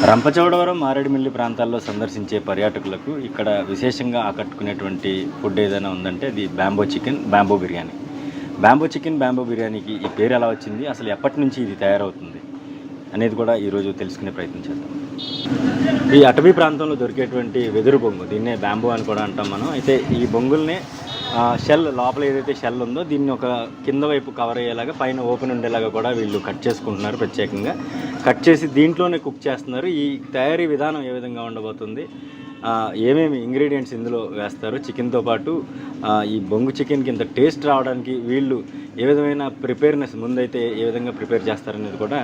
రంపచోడవరం, మారేడుమిల్లి ప్రాంతాల్లో సందర్శించే పర్యాటకులకు ఇక్కడ విశేషంగా ఆకట్టుకునేటువంటి ఫుడ్ ఏదైనా ఉందంటే అది bamboo chicken, bamboo biryani. Bamboo chicken, bamboo బిర్యానీకి ఈ పేరు ఎలా వచ్చింది, అసలు ఎప్పటి నుంచి ఇది తయారవుతుంది అనేది కూడా ఈరోజు తెలుసుకునే ప్రయత్నం చేద్దాం. ఈ అటవీ ప్రాంతంలో దొరికేటువంటి వెదురు బొంగు, దీన్నే బ్యాంబో అని కూడా అంటాం మనం. అయితే ఈ బొంగుల్నే షెల్ లోపల ఏదైతే షెల్ ఉందో దీన్ని ఒక కింద వైపు కవర్ అయ్యేలాగా పైన ఓపెన్ ఉండేలాగా కూడా వీళ్ళు కట్ చేసుకుంటున్నారు. ప్రత్యేకంగా కట్ చేసి దీంట్లోనే కుక్ చేస్తున్నారు. ఈ తయారీ విధానం ఏ విధంగా ఉండబోతుంది, ఏమేమి ఇంగ్రీడియంట్స్ ఇందులో వేస్తారు, చికెన్తో పాటు ఈ బొంగు చికెన్కి ఇంత టేస్ట్ రావడానికి వీళ్ళు ఏ విధమైన ప్రిపేర్నెస్ ముందైతే ఏ విధంగా ప్రిపేర్ చేస్తారనేది కూడా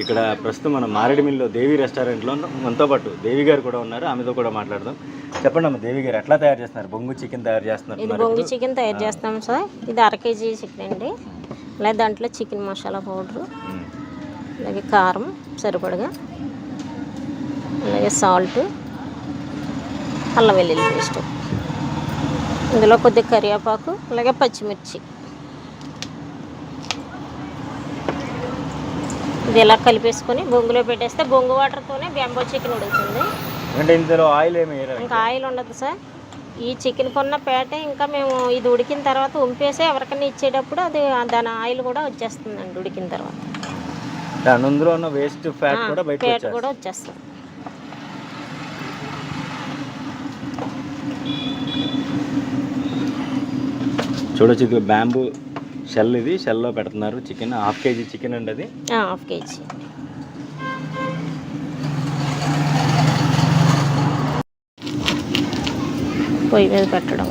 ఇక్కడ ప్రస్తుతం మనం మారేడుమిల్లిలో దేవి రెస్టారెంట్లో మనతో పాటు దేవి గారు కూడా ఉన్నారు. ఆమెతో కూడా మాట్లాడదాం. చెప్పండి అమ్మ, దేవి గారు ఎట్లా తయారు చేస్తున్నారు? బొంగు చికెన్ తయారు చేస్తున్నారు. ఇది బొంగు చికెన్ తయారు చేస్తాం సార్. ఇది 1/2 కేజీ చికెన్ అండి. అలాగే దాంట్లో చికెన్ మసాలా పౌడరు, అలాగే కారం సరిపడగా, అలాగే సాల్ట్, అల్లం వెల్లుల్లి పేస్ట్, ఇందులో కొద్దిగా కరివేపాకు, అలాగే పచ్చిమిర్చి. ఇది ఇలా కలిపేసుకొని బొంగులో పెట్టేస్తే బొంగు వాటర్తోనే బ్యాంబో చికెన్ ఉడుకుతుంది. అంటే ఇందులో ఆయిల్ ఏమి ఇంకా ఆయిల్ ఉండదు సార్. ఈ చికెన్ కొన్న పేట ఇంకా మేము ఇది ఉడికిన తర్వాత ఉంపేసి ఎవరికైనా ఇచ్చేటప్పుడు అది దాని ఆయిల్ కూడా వచ్చేస్తుందండి. ఉడికిన తర్వాత అందులో ఉన్న వేస్ట్ ఫ్యాట్ కూడా పేట కూడా వచ్చేస్తుంది. చూడొచ్చు, ఇది బ్యాంబూ షెల్, ఇది షెల్లో పెడుతున్నారు చికెన్. 1/2 కేజీ చికెన్ అండి అది. 1/2 కేజీ. పొయ్యి మీద పెట్టడం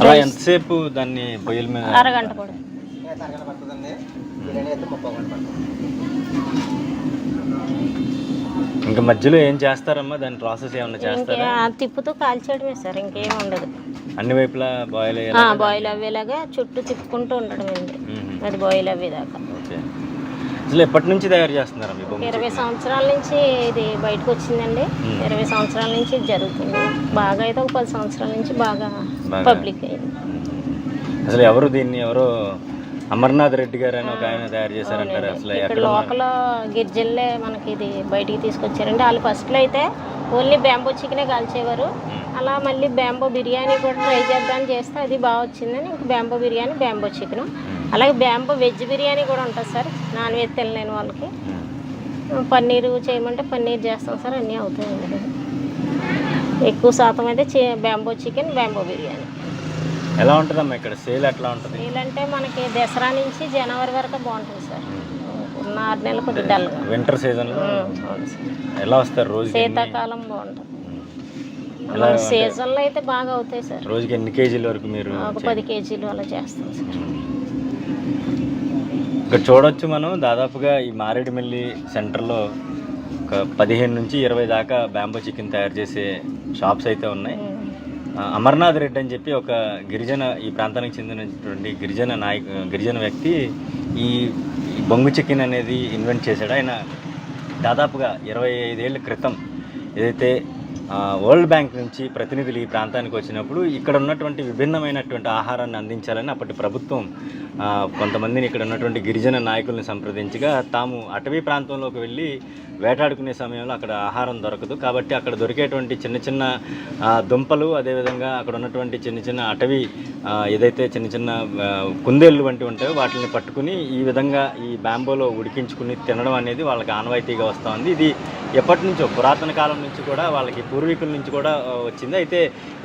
అలా ఎంతసేపు దాన్ని పొయ్యిల మీద? అరగంట కూడా. ఇంకా మధ్యలో ఏం చేస్తారమ్మా? దాని ప్రాసెస్ ఏమన్నా చేస్తారా? తిప్పుతూ కాల్చేయడమే సార్, ఇంకేం ఉండదు. అన్ని వైపులా బాయిల్ బాయిల్ అవ్వేలాగా చుట్టూ తిప్పుకుంటూ ఉండడం అండి, అది బాయిల్ అవ్వేదాకా. ఓకే. అసలు ఎప్పటి నుంచి తయారు చేస్తున్నారా? 20 సంవత్సరాల నుంచి ఇది బయటకు వచ్చిందండి. 20 సంవత్సరాల నుంచి ఇది జరుగుతుంది. బాగా అయితే ఒక 10 సంవత్సరాల నుంచి బాగా పబ్లిక్ అయింది. అసలు ఎవరు దీన్ని అమర్నాథ్ రెడ్డి గారు అని ఒక ఆయన తయారు చేశారంటారు. అసలు ఇక్కడ లోకల్ గిరిజనులే మనకి ఇది బయటికి తీసుకొచ్చారండి. వాళ్ళు ఫస్ట్లో అయితే ఓన్లీ బ్యాంబో చికెనే కాల్చేవారు. అలా మళ్ళీ బ్యాంబో బిర్యానీ కూడా ట్రై చేద్దామని చేస్తే అది బాగా వచ్చిందని ఇంక బ్యాంబో బిర్యానీ, బ్యాంబో చికెన్, అలాగే బ్యాంబో వెజ్ బిర్యానీ కూడా ఉంటుంది సార్. నాన్ వెజ్ తినలేని వాళ్ళకి. పన్నీరు చేయమంటే పన్నీర్ చేస్తాం సార్. అన్నీ అవుతాయండి. ఎక్కువ శాతం అయితే బ్యాంబో చికెన్, బ్యాంబో బిర్యానీ. ఎలా ఉంటుందమ్మా ఇక్కడ సేల్? ఎట్లా ఉంటుంది సేల్ అంటే మనకి దసరా నుంచి జనవరి వరకు బాగుంటుంది సార్. 6 నెలలు కొద్దిగా డల్గా. వింటర్ సీజన్లో ఎలా వస్తారు? రోజు శీతాకాలం బాగుంటుంది. సీజన్లో అయితే బాగా అవుతాయి సార్. రోజుకి ఎన్ని కేజీల వరకు మీరు? ఒక 10 కేజీలు అలా చేస్తాం సార్. ఇక్కడ చూడొచ్చు మనం, దాదాపుగా ఈ మారేడుమిల్లి సెంటర్లో ఒక 15 నుంచి 20 దాకా బ్యాంబో చికెన్ తయారు చేసే షాప్స్ అయితే ఉన్నాయి. అమర్నాథ్ రెడ్డి అని చెప్పి ఒక ఈ ప్రాంతానికి చెందినటువంటి గిరిజన వ్యక్తి ఈ బొంగు చికెన్ అనేది ఇన్వెంట్ చేశాడు. ఆయన దాదాపుగా 25 ఏళ్ల క్రితం ఏదైతే వరల్డ్ బ్యాంక్ నుంచి ప్రతినిధులు ఈ ప్రాంతానికి వచ్చినప్పుడు ఇక్కడ ఉన్నటువంటి విభిన్నమైనటువంటి ఆహారాన్ని అందించాలని అప్పటి ప్రభుత్వం కొంతమందిని ఇక్కడ ఉన్నటువంటి గిరిజన నాయకుల్ని సంప్రదించగా, తాము అటవీ ప్రాంతంలోకి వెళ్ళి వేటాడుకునే సమయంలో అక్కడ ఆహారం దొరకదు కాబట్టి అక్కడ దొరికేటువంటి చిన్న చిన్న దుంపలు, అదేవిధంగా అక్కడ ఉన్నటువంటి చిన్న చిన్న అటవీ ఏదైతే చిన్న చిన్న కుందేళ్ళు వంటివి ఉంటాయో వాటిని పట్టుకుని ఈ విధంగా ఈ బ్యాంబోలో ఉడికించుకుని తినడం అనేది వాళ్ళకి ఆనవాయితీగా వస్తూ ఉంది. ఇది ఎప్పటి నుంచో పురాతన కాలం నుంచి కూడా వాళ్ళకి పూర్వీకుల నుంచి కూడా వచ్చింది. అయితే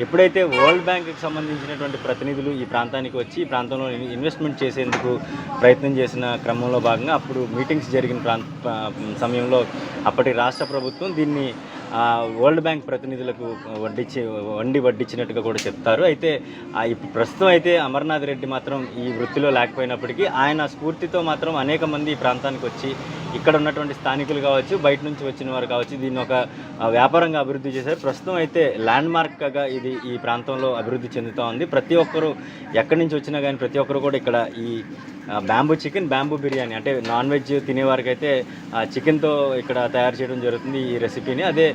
ఎప్పుడైతే వరల్డ్ బ్యాంక్కి సంబంధించినటువంటి ప్రతినిధులు ఈ ప్రాంతానికి వచ్చి ఈ ప్రాంతంలో ఇన్వెస్ట్మెంట్ చేసేందుకు ప్రయత్నం చేసిన క్రమంలో భాగంగా అప్పుడు మీటింగ్స్ జరిగిన సమయంలో అప్పటి రాష్ట్ర ప్రభుత్వం దీన్ని వరల్డ్ బ్యాంక్ ప్రతినిధులకు వడ్డించినట్టుగా కూడా చెప్తారు. అయితే ప్రస్తుతం అయితే అమర్నాథ్ రెడ్డి మాత్రం ఈ వృత్తిలో లేకపోయినప్పటికీ ఆయన స్ఫూర్తితో మాత్రం అనేక మంది ఈ ప్రాంతానికి వచ్చి ఇక్కడ ఉన్నటువంటి స్థానికులు కావచ్చు, బయట నుంచి వచ్చిన వారు కావచ్చు, దీన్ని ఒక వ్యాపారంగా అభివృద్ధి చేశారు. ప్రస్తుతం అయితే ల్యాండ్ మార్క్గా ఇది ఈ ప్రాంతంలో అభివృద్ధి చెందుతూ ఉంది. ప్రతి ఒక్కరూ ఎక్కడి నుంచి వచ్చినా కానీ ప్రతి ఒక్కరు కూడా ఇక్కడ ఈ బ్యాంబూ చికెన్, బ్యాంబూ బిర్యానీ. అంటే నాన్ వెజ్ తినేవారికి అయితే చికెన్తో ఇక్కడ తయారు చేయడం జరుగుతుంది ఈ రెసిపీని. అదే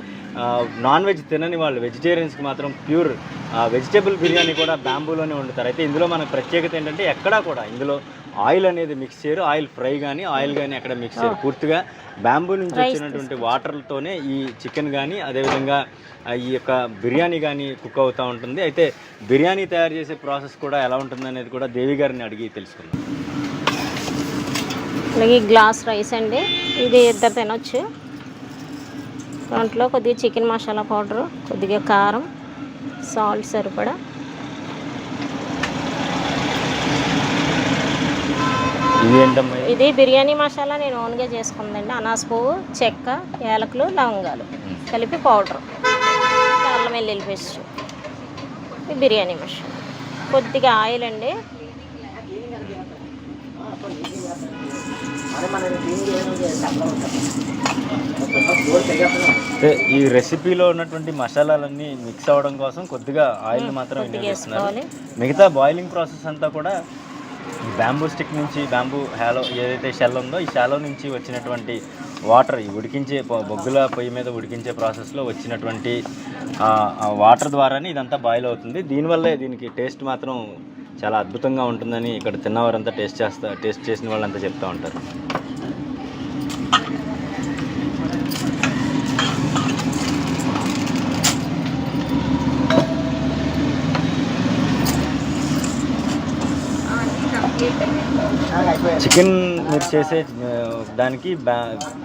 నాన్ వెజ్ తినని వాళ్ళు, వెజిటేరియన్స్కి మాత్రం ప్యూర్ వెజిటేబుల్ బిర్యానీ కూడా బ్యాంబూలోనే వండుతారు. అయితే ఇందులో మనకు ప్రత్యేకత ఏంటంటే ఎక్కడా కూడా ఇందులో ఆయిల్ అనేది మిక్స్ చేయరు, ఆయిల్ ఫ్రై కానీ ఆయిల్ కానీ ఎక్కడ మిక్స్ చేయరు. పూర్తిగా బ్యాంబూ నుంచి వచ్చినటువంటి వాటర్తోనే ఈ చికెన్ కానీ అదేవిధంగా ఈ యొక్క బిర్యానీ కానీ కుక్ అవుతూ ఉంటుంది. అయితే బిర్యానీ తయారు చేసే ప్రాసెస్ కూడా ఎలా ఉంటుంది అనేది కూడా దేవి గారిని అడిగి తెలుసుకుందాం. అలాగే గ్లాస్ రైస్ అండి, ఇది ఇద్దరు తినొచ్చు. దాంట్లో కొద్దిగా చికెన్ మసాలా పౌడరు, కొద్దిగా కారం, సాల్ట్ సరిపడా, ఇది బిర్యానీ మసాలా నేను ఓన్గా చేసుకుందండి. అనాస పువ్వు, చెక్క, యాలకులు, లవంగాలు కలిపి పౌడరు, అల్లం వెల్లుల్లి పేస్ట్, బిర్యానీ మసాలా, కొద్దిగా ఆయిల్ అండి. ఈ రెసిపీలో ఉన్నటువంటి మసాలాలన్నీ మిక్స్ అవ్వడం కోసం కొద్దిగా ఆయిల్ మాత్రం వేసుకోవాలి. మిగతా బాయిలింగ్ ప్రాసెస్ అంతా కూడా బ్యాంబూ స్టిక్ నుంచి, బ్యాంబూ హ్యాలో ఏదైతే షెల్ ఉందో ఈ షాలో నుంచి వచ్చినటువంటి వాటర్, ఈ ఉడికించే బొగ్గుల పొయ్యి మీద ఉడికించే ప్రాసెస్లో వచ్చినటువంటి వాటర్ ద్వారానే ఇదంతా బాయిల్ అవుతుంది. దీనివల్లే దీనికి టేస్ట్ మాత్రం చాలా అద్భుతంగా ఉంటుందని ఇక్కడ తిన్నవారంతా టేస్ట్ చేసిన వాళ్ళంతా చెప్తూ ఉంటారు. చికెన్ మీరు చేసే దానికి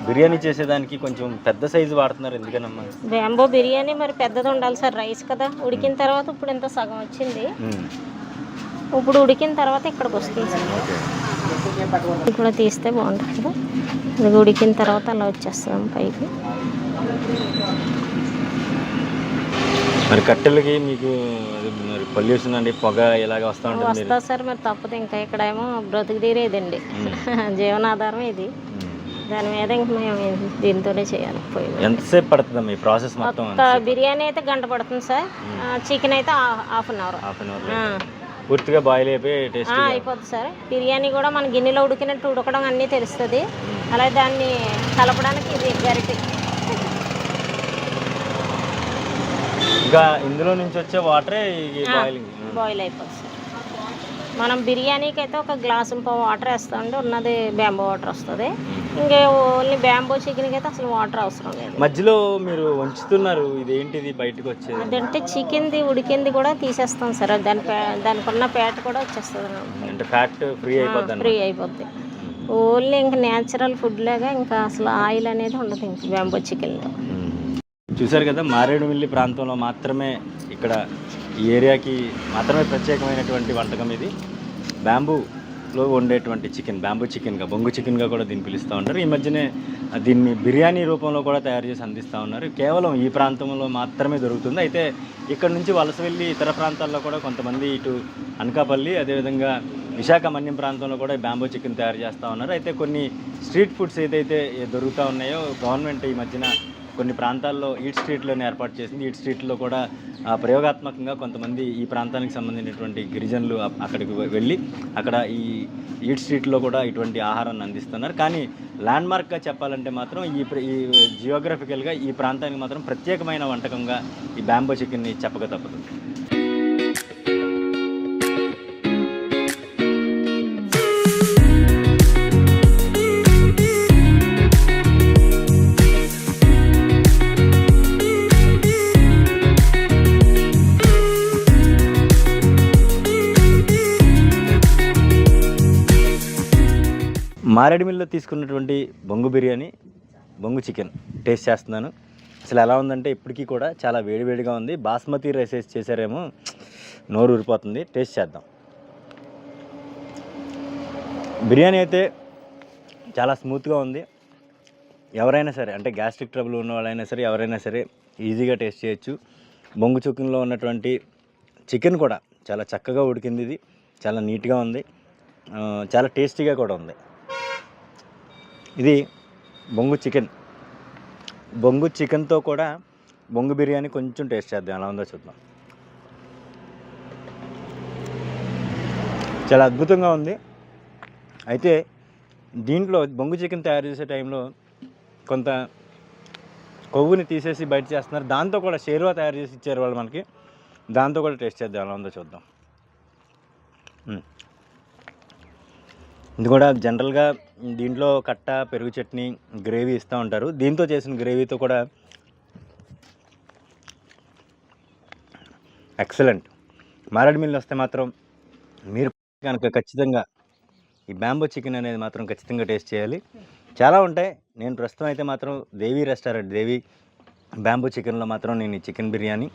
బిర్యానీ చేసేదానికి కొంచెం పెద్ద సైజు వాడుతున్నారు, ఎందుకనమ్మా? బ్యాంబో బిర్యానీ మరి పెద్దది ఉండాలి సార్, రైస్ కదా. ఉడికిన తర్వాత ఇప్పుడు ఇంత సగం వచ్చింది, ఇప్పుడు ఉడికిన తర్వాత ఇక్కడికి వస్తుంది సార్. ఇప్పుడు తీస్తే బాగుంటుంది కదా, ఇది ఉడికిన తర్వాత అలా వచ్చేస్తాం పైకి. మరి కట్టెలకి మీకు మరి పొల్యూషన్ అండి, పొగ ఇలాగ వస్తూ ఉంటుంది. వస్తా సార్, మరి తప్పదు. ఇంకా ఇక్కడేమో బ్రతుకు తీరేదండి, జీవనాధారం ఇది. దాని మీద ఇంక మేము దీంతోనే చేయాలి. ఎంతసేపు పడుతుంది ఈ ప్రాసెస్ మొత్తం? బిర్యానీ అయితే గంట పడుతుంది సార్, చికెన్ అయితే హాఫ్ అన్ అవర్. పూర్తిగా బాయిల్ అయిపోయి టేస్ట్ అయిపోద్ది సార్. బిర్యానీ కూడా మన గిన్నెలో ఉడికినట్టు ఉడకడం అన్నీ తెలుస్తుంది. అలాగే దాన్ని కలపడానికి ఇది గరిటె. ఇంకా ఇందులో నుంచి వచ్చే వాటరే బాయిల్ అయిపోతుంది సార్. మనం బిర్యానీకి అయితే ఒక గ్లాసు వాటర్ వేస్తామండి, ఉన్నది బ్యాంబో వాటర్ వస్తుంది. ఇంకా ఓన్లీ బ్యాంబో చికెన్కి అయితే అసలు వాటర్ అవసరం లేదు. మధ్యలో మీరు వంచుతున్నారు, ఇదేంటిది బయటకు వచ్చేది? అదంటే చికెన్ది ఉడికింది కూడా తీసేస్తాం సార్, దానికి ఉన్న ఫ్యాట్ కూడా వచ్చేస్తుంది. అంటే ఫ్యాట్ ఫ్రీ అయిపోద్ది. ఓన్లీ ఇంకా న్యాచురల్ ఫుడ్ లాగా, ఇంకా అసలు ఆయిల్ అనేది ఉండదు ఇంక బ్యాంబో చికెన్లో. చూసారు కదా, మారేడుమిల్లి ప్రాంతంలో మాత్రమే, ఇక్కడ ఈ ఏరియాకి మాత్రమే ప్రత్యేకమైనటువంటి వంటకం ఇది. బ్యాంబూలో వండేటువంటి చికెన్, బ్యాంబూ చికెన్గా, బొంగు చికెన్గా కూడా దీన్ని పిలుస్తూ ఉంటారు. ఈ మధ్యనే దీన్ని బిర్యానీ రూపంలో కూడా తయారు చేసి అందిస్తూ ఉన్నారు. కేవలం ఈ ప్రాంతంలో మాత్రమే దొరుకుతుంది. అయితే ఇక్కడ నుంచి వలస వెళ్ళి ఇతర ప్రాంతాల్లో కూడా కొంతమంది ఇటు అనకాపల్లి, అదేవిధంగా విశాఖ మన్యం ప్రాంతంలో కూడా బ్యాంబూ చికెన్ తయారు చేస్తూ ఉన్నారు. అయితే కొన్ని స్ట్రీట్ ఫుడ్స్ ఏదైతే దొరుకుతూ ఉన్నాయో గవర్నమెంట్ ఈ మధ్యన కొన్ని ప్రాంతాల్లో ఈట్ స్ట్రీట్లోనే ఏర్పాటు చేసింది. ఈట్ స్ట్రీట్లో కూడా ప్రయోగాత్మకంగా కొంతమంది ఈ ప్రాంతానికి సంబంధించినటువంటి గిరిజనులు అక్కడికి వెళ్ళి అక్కడ ఈ ఈట్ స్ట్రీట్లో కూడా ఇటువంటి ఆహారాన్ని అందిస్తున్నారు. కానీ ల్యాండ్మార్క్గా చెప్పాలంటే మాత్రం ఈ జియోగ్రఫికల్గా ఈ ప్రాంతానికి మాత్రం ప్రత్యేకమైన వంటకంగా ఈ బ్యాంబో చికెన్ని చెప్పక తప్పదు. మారేడుమిల్లిలో తీసుకున్నటువంటి బొంగు బిర్యానీ, బొంగు చికెన్ టేస్ట్ చేస్తున్నాను. అసలు ఎలా ఉందంటే ఇప్పటికీ కూడా చాలా వేడివేడిగా ఉంది. బాస్మతి రైస్ వేసి చేశారేమో, నోరు ఊరిపోతుంది. టేస్ట్ చేద్దాం. బిర్యానీ అయితే చాలా స్మూత్గా ఉంది. ఎవరైనా సరే, అంటే గ్యాస్ట్రిక్ ట్రబుల్ ఉన్న వాళ్ళైనా సరే, ఎవరైనా సరే ఈజీగా టేస్ట్ చేయొచ్చు. బొంగు చికెన్లో ఉన్నటువంటి చికెన్ కూడా చాలా చక్కగా ఉడికింది. ఇది చాలా నీట్గా ఉంది, చాలా టేస్టీగా కూడా ఉంది. ఇది బొంగు చికెన్. బొంగు చికెన్తో కూడా బొంగు బిర్యానీ కొంచెం టేస్ట్ చేద్దాం, ఎలా ఉందో చూద్దాం. చాలా అద్భుతంగా ఉంది. అయితే దీంట్లో బొంగు చికెన్ తయారు చేసే టైంలో కొంత కొవ్వుని తీసేసి బయట చేస్తున్నారు. దాంతో కూడా షేర్వా తయారు చేసి ఇచ్చారు వాళ్ళు మనకి. దాంతో కూడా టేస్ట్ చేద్దాం, ఎలా ఉందో చూద్దాం. ఇది కూడా జనరల్గా దీంట్లో కట్ట, పెరుగు చట్నీ, గ్రేవీ ఇస్తూ ఉంటారు. దీంతో చేసిన గ్రేవీతో కూడా ఎక్సలెంట్. మారేడుమిల్లి వస్తే మాత్రం మీరు కనుక ఖచ్చితంగా ఈ బ్యాంబో చికెన్ అనేది మాత్రం ఖచ్చితంగా టేస్ట్ చేయాలి. చాలా ఉంటాయి. నేను ప్రస్తుతం అయితే మాత్రం దేవి రెస్టారెంట్, దేవి బ్యాంబో చికెన్లో మాత్రం నేను ఈ చికెన్ బిర్యానీ,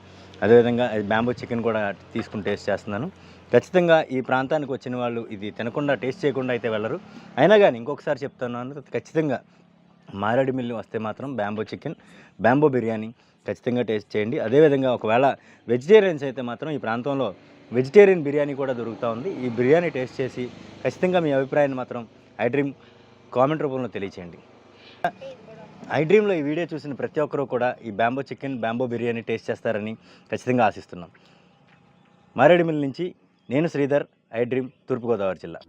అదేవిధంగా బ్యాంబో చికెన్ కూడా తీసుకుని టేస్ట్ చేస్తున్నాను. ఖచ్చితంగా ఈ ప్రాంతానికి వచ్చిన వాళ్ళు ఇది తినకుండా, టేస్ట్ చేయకుండా అయితే వెళ్ళరు. అయినా కానీ ఇంకొకసారి చెప్తున్నాను, ఖచ్చితంగా మారేడుమిల్లి వస్తే మాత్రం బ్యాంబో చికెన్, బ్యాంబో బిర్యానీ ఖచ్చితంగా టేస్ట్ చేయండి. అదేవిధంగా ఒకవేళ వెజిటేరియన్స్ అయితే మాత్రం ఈ ప్రాంతంలో వెజిటేరియన్ బిర్యానీ కూడా దొరుకుతూ ఉంది. ఈ బిర్యానీ టేస్ట్ చేసి ఖచ్చితంగా మీ అభిప్రాయాన్ని మాత్రం ఐడ్రీమ్ కామెంట్ రూపంలో తెలియచేయండి. ఐడ్రీమ్లో ఈ వీడియో చూసిన ప్రతి ఒక్కరూ కూడా ఈ bamboo chicken, bamboo biryani taste చేస్తారని ఖచ్చితంగా ఆశిస్తున్నాం. మారేడుమిల్లి నుంచి నేను శ్రీధర్, ఐడ్రీమ్, తూర్పుగోదావరి జిల్లా.